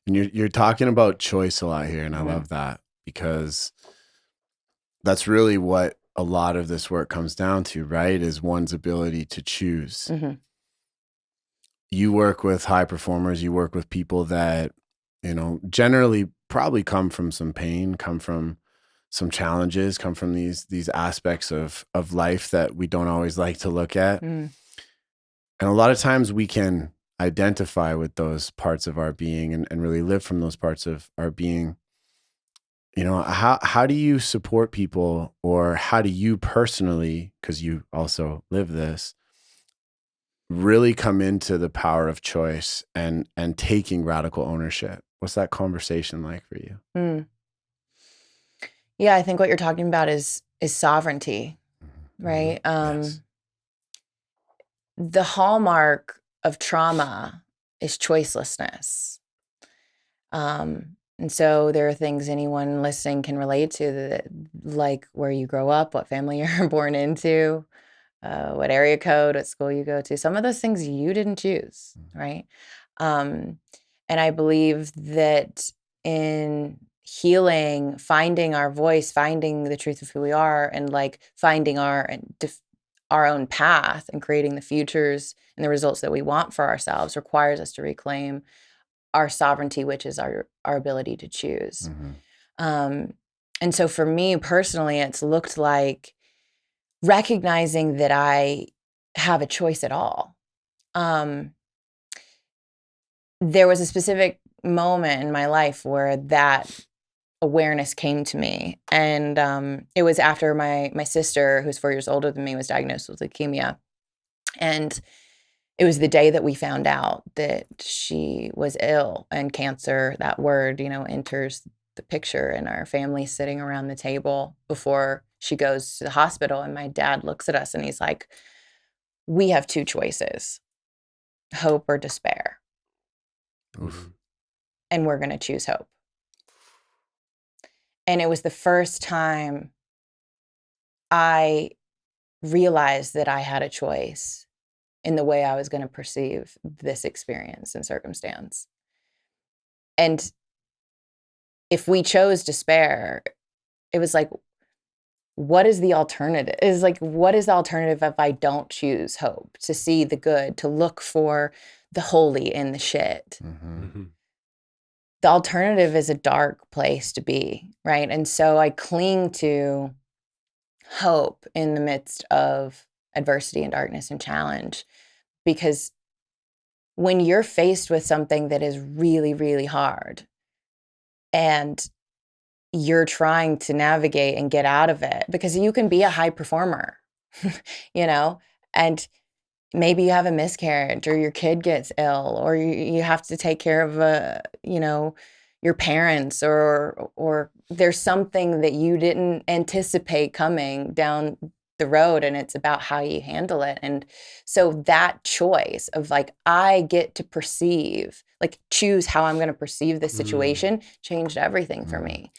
And you're talking about choice a lot here, and I Mm-hmm. love that because that's really what a lot of this work comes down to, right? Is one's ability to choose. Mm-hmm. You work with high performers, you work with people that, generally probably come from some pain, come from some challenges, come from these aspects of life that we don't always like to look at. Mm-hmm. And a lot of times we can identify with those parts of our being and really live from those parts of our being. How do you support people, or how do you personally, because you also live this, really come into the power of choice and taking radical ownership? What's that conversation like for you? Mm. Yeah, I think what you're talking about is sovereignty, Mm-hmm. right? Yes. The hallmark of trauma is choicelessness. And so there are things anyone listening can relate to, that, like where you grow up, what family you're born into, what area code, what school you go to. Some of those things you didn't choose, right? Um, and I believe that in healing, finding our voice, finding the truth of who we are, and like finding our own path and creating the futures and the results that we want for ourselves requires us to reclaim our sovereignty, which is our ability to choose. Mm-hmm. Um, and so for me personally, it's looked like recognizing that I have a choice at all. Um, there was a specific moment in my life where that awareness came to me, and it was after my sister, who's 4 years older than me, was diagnosed with leukemia, and it was the day that we found out that she was ill, and cancer, that word, enters the picture, and our family sitting around the table before she goes to the hospital. And my dad looks at us and he's like, we have two choices, hope or despair. Oof. And we're going to choose hope. And it was the first time I realized that I had a choice in the way I was going to perceive this experience and circumstance. And if we chose despair, it was like, what is the alternative? Is like, what is the alternative if I don't choose hope, to see the good, to look for the holy in the shit? Mm-hmm. Mm-hmm. The alternative is a dark place to be, right? And so I cling to hope in the midst of adversity and darkness and challenge, because when you're faced with something that is really, really hard and you're trying to navigate and get out of it, because you can be a high performer, you know, and maybe you have a miscarriage, or your kid gets ill, or you have to take care of your parents, or there's something that you didn't anticipate coming down the road, and it's about how you handle it. And so that choice of like, I get to choose how I'm going to perceive this situation changed everything for Mm-hmm. me.